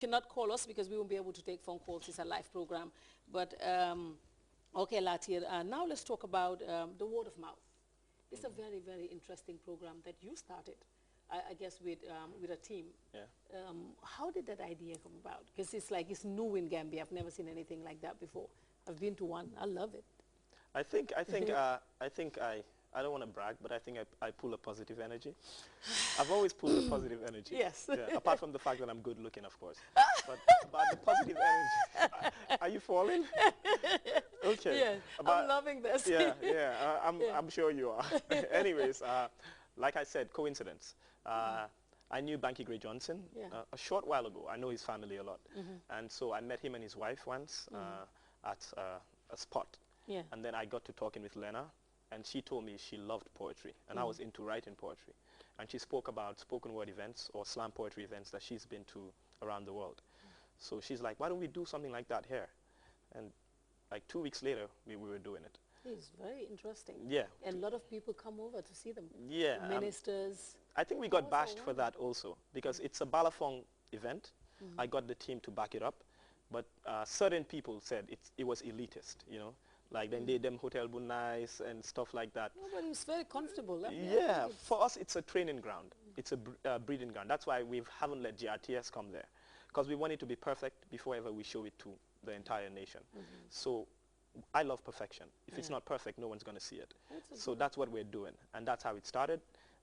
cannot call us because we won't be able to take phone calls. It's a live program. But, okay, Latir, now let's talk about the word of mouth. It's a very, very interesting program that you started, I guess, with a team. Yeah. How did that idea come about? Because it's like it's new in Gambia. I've never seen anything like that before. I've been to one. I love it. I don't want to brag, but I think I pull a positive energy. I've always pulled a positive energy. Yes. Yeah, apart from the fact that I'm good looking, of course. But about the positive energy. Are you falling? Okay. Yeah, I'm loving this. Yeah, yeah. I'm sure you are. Anyways, like I said, coincidence. I knew Banky Gray Johnson a short while ago. I know his family a lot. And so I met him and his wife once at a spot. Yeah. And then I got to talking with Lena, and she told me she loved poetry, and I was into writing poetry. And she spoke about spoken word events or slam poetry events that she's been to around the world. So she's like, why don't we do something like that here? And like 2 weeks later, we were doing it. It's very interesting. Yeah. And a lot of people come over to see them. Yeah. Ministers. I think we got bashed for that also, because it's a Balafong event. I got the team to back it up, but certain people said it was elitist, you know. Like then they them hotel bu nice and stuff like that. No, but it's very comfortable. Yeah, for us it's a training ground. It's a breeding ground. That's why we haven't let GRTS come there, because we want it to be perfect before ever we show it to the entire nation. So I love perfection. If it's not perfect, no one's going to see it. So that's what we're doing, and that's how it started.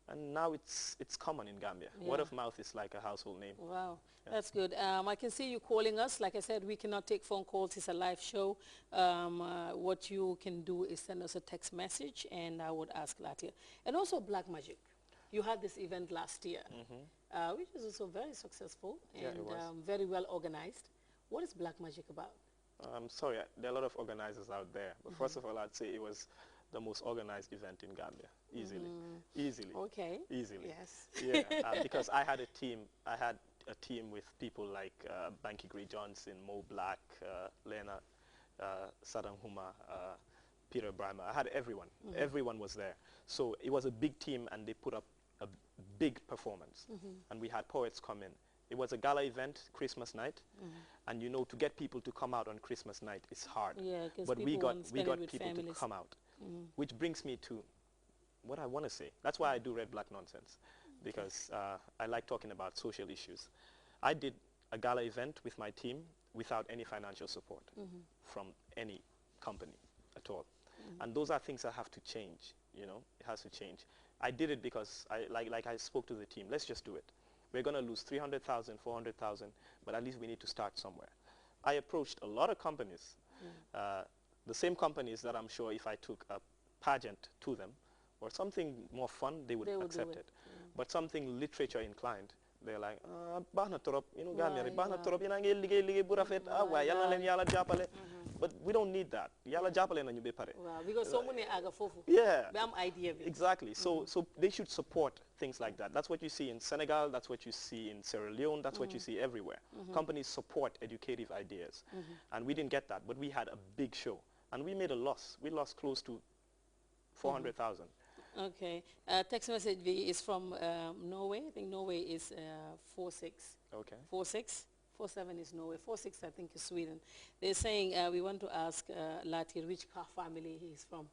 And now it's common in Gambia. Yeah. Word of mouth is like a household name. Wow, that's good. I can see you calling us. Like I said, we cannot take phone calls. It's a live show. What you can do is send us a text message, and I would ask Latia. And also Black Magic. You had this event last year, which is also very successful and very well organized. What is Black Magic about? I'm sorry, there are a lot of organizers out there. But first of all, I'd say it was the most organized event in Gambia, easily. Easily. Okay. Easily. Yes. Yeah, because I had a team with people like Banky Gray Johnson, Mo Black, Lena, Saddam Huma, Peter Brimer. I had everyone. Everyone was there. So it was a big team, and they put up a big performance. And we had poets come in. It was a gala event, Christmas night, and you know, to get people to come out on Christmas night is hard. Yeah, but we got people families. to come out, which brings me to what I want to say. That's why I do Red Black Nonsense, because I like talking about social issues. I did a gala event with my team without any financial support from any company at all. And those are things that have to change, you know, it has to change. I did it because I spoke to the team, let's just do it. We're going to lose 300,000, 400,000, but at least we need to start somewhere. I approached a lot of companies, the same companies that I'm sure if I took a pageant to them or something more fun, they would accept it. But something literature inclined, they're like, bahna torop, you know, Gambia, bahna torop, you know, burafet, yalla len yalla japale. But we don't need that. Yalla japale na nyube pare. Wow, because so many aga fofu. Yeah. Idea. Exactly. So they should support things like that. That's what you see in Senegal. That's what you see in Sierra Leone. That's what you see everywhere. Companies support educative ideas, and we didn't get that. But we had a big show, and we made a loss. We lost close to 400,000. Okay. Text message V is from Norway. I think Norway is 46. Okay. 46. 47 is Norway. 46, I think, is Sweden. They're saying we want to ask Latir which Ka family he is from.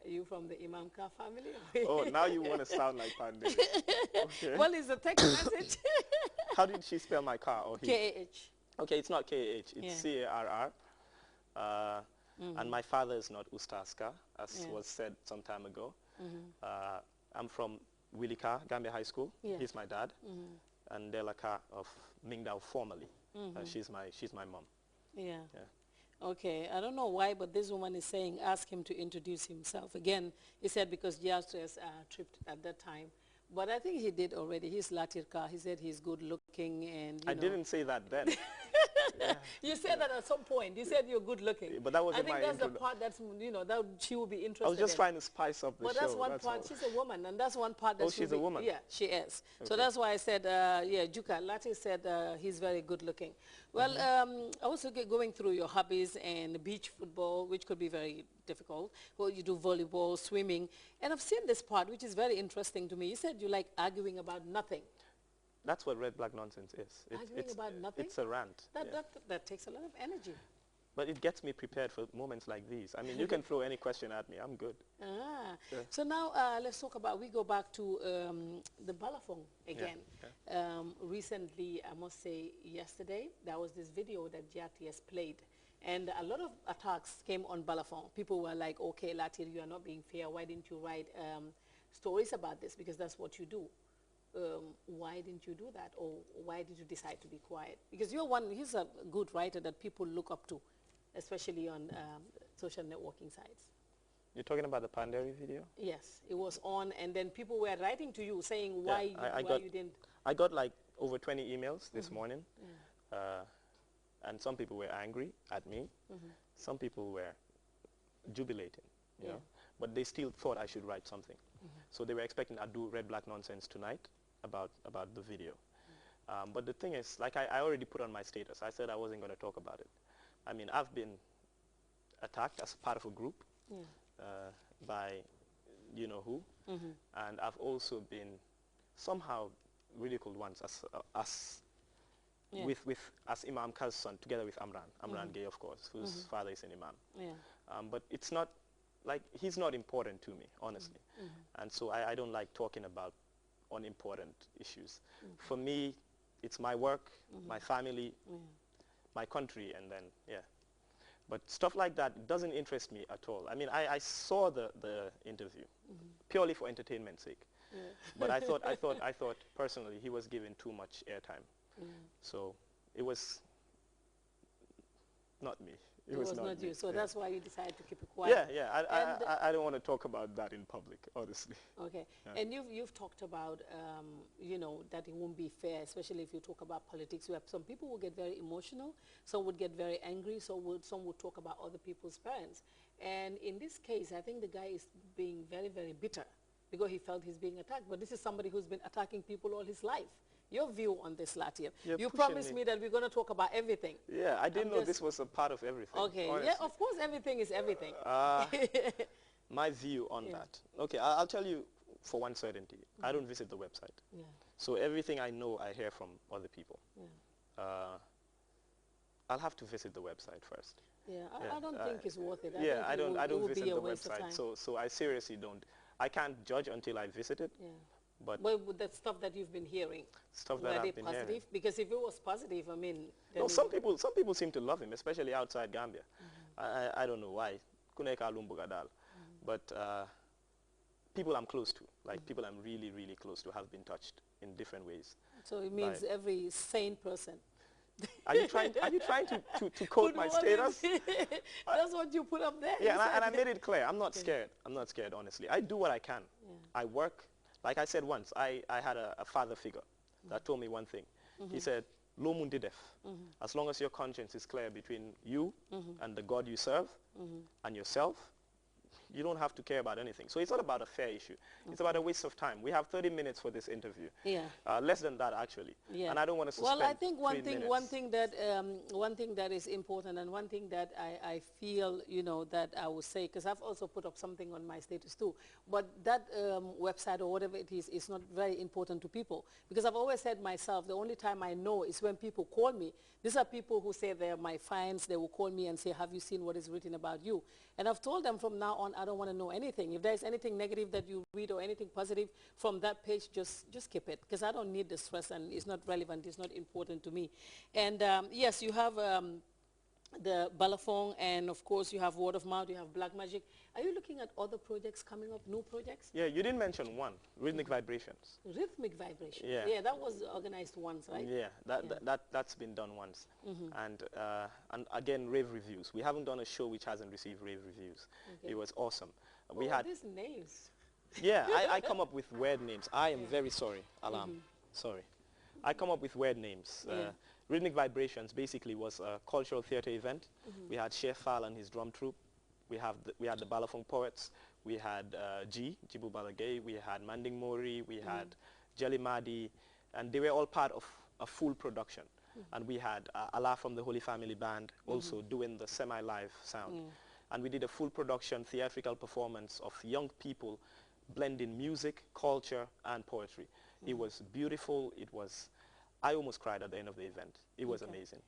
Are you from the Imam Ka family? Oh, now you want to sound like Pandey. Okay. Well, it's a text message. How did she spell my car? Or he? K-A-H. Okay, it's not K-A-H. It's C-A-R-R. And my father is not Ustaska, as was said some time ago. I'm from Wilika, Gambia High School. He's my dad. And Delaka of Mingdao formerly. She's my mom. Yeah. Okay, I don't know why, but this woman is saying, ask him to introduce himself. Again, he said because Giastres tripped at that time. But I think he did already. He's Latir Ka. He said he's good looking and, you know. Didn't say that then. You said that at some point. You said you're good looking. But that wasn't I think that's the part that's, you know, that she will be interested in. I was just trying to spice up the show. But that's one part. She's a woman, and that's one part that she's a woman? Yeah, she is. Okay. So that's why I said, yeah, Juka, Latir said he's very good looking. Well, also going through your hobbies and beach football, which could be very difficult. Well, you do volleyball, swimming. And I've seen this part, which is very interesting to me. You said you like arguing about nothing. That's what red black nonsense is. Arguing about nothing? It's a rant. That takes a lot of energy. But it gets me prepared for moments like these. I mean, you can throw any question at me. I'm good. So now let's talk about, we go back to the Balafon again. Recently, I must say yesterday, there was this video that Grts played. And a lot of attacks came on Balafon. People were like, okay, Latir, you are not being fair. Why didn't you write stories about this? Because that's what you do. Why didn't you do that? Or why did you decide to be quiet? Because he's a good writer that people look up to, especially on social networking sites. You're talking about the Panderi video? Yes, it was on, and then people were writing to you saying why you didn't. I got like over 20 emails this morning, and some people were angry at me. Some people were jubilating, you know, but they still thought I should write something. So they were expecting I'd do red black nonsense tonight about the video. But the thing is, like I already put on my status, I said I wasn't going to talk about it. I mean, I've been attacked as part of a group by you know who, and I've also been somehow ridiculed once as Imam Kaz's son, together with Amran Gay, of course, whose father is an imam. But it's not, like, he's not important to me, honestly. And so I don't like talking about unimportant issues. For me, it's my work, my family, my country, and then, But stuff like that doesn't interest me at all. I mean, I saw the interview purely for entertainment's sake. But I thought personally he was given too much airtime. So it was not me. It was not you. So that's why you decided to keep it quiet. I don't want to talk about that in public, honestly. Okay. And you've talked about, you know, that it won't be fair, especially if you talk about politics. You have some people will get very emotional, some would get very angry, some would talk about other people's parents. And in this case, I think the guy is being very, very bitter because he felt he's being attacked. But this is somebody who's been attacking people all his life. Your view on this, Latia? You promised me that we're going to talk about everything. Yeah, I didn't know this was a part of everything. Okay, honestly. Yeah, of course, everything is everything. My view on that. Okay, I'll tell you for one certainty. I don't visit the website. So everything I know, I hear from other people. I'll have to visit the website first. I don't think it's worth it. I don't visit the website. So I seriously don't. I can't judge until I visit it. But with the stuff that you've been hearing, stuff that I've been hearing. Because if it was positive, I mean, no, some people seem to love him, especially outside Gambia. I don't know why. But people I'm close to, like people I'm really, really close to, have been touched in different ways. So it means every sane person. Are you trying to quote my status? That's what you put up there. Yeah, and I made it clear. I'm not scared. I'm not scared, honestly. I do what I can. I work. Like I said once, I had a father figure that told me one thing. He said, "Lo mundi def." As long as your conscience is clear between you and the God you serve and yourself, you don't have to care about anything. So it's not about a fair issue. It's about a waste of time. We have 30 minutes for this interview. Less than that, actually. And I don't want to suspend. Well, I think one thing that is important, and one thing that I feel, you know, that I would say, because I've also put up something on my status too, but that website or whatever it is not very important to people. Because I've always said myself, the only time I know is when people call me. These are people who say they're my fans. They will call me and say, have you seen what is written about you? And I've told them from now on, I don't want to know anything. If there's anything negative that you read or anything positive from that page, just keep it. Because I don't need the stress, and it's not relevant. It's not important to me. And yes, you have the Balafon, and of course you have Word of Mouth, you have Black Magic. Are you looking at other projects coming up, new projects? Yeah, you didn't mention one, Rhythmic Vibrations. Rhythmic Vibrations. Yeah, that was organized once, right? Yeah, that's been done once. And again, rave reviews. We haven't done a show which hasn't received rave reviews. It was awesome. We had these names. Yeah, I come up with weird names. I am very sorry, Alam. Sorry. I come up with weird names. Rhythmic Vibrations basically was a cultural theater event. We had Chef Fal and his drum troupe. We had the Balafon Poets. We had Jibu Balagay. We had Manding Mori. We had Jelly Madi. And they were all part of a full production. And we had Allah from the Holy Family Band also doing the semi-live sound. And we did a full production theatrical performance of young people blending music, culture, and poetry. It was beautiful. I almost cried at the end of the event. It was amazing.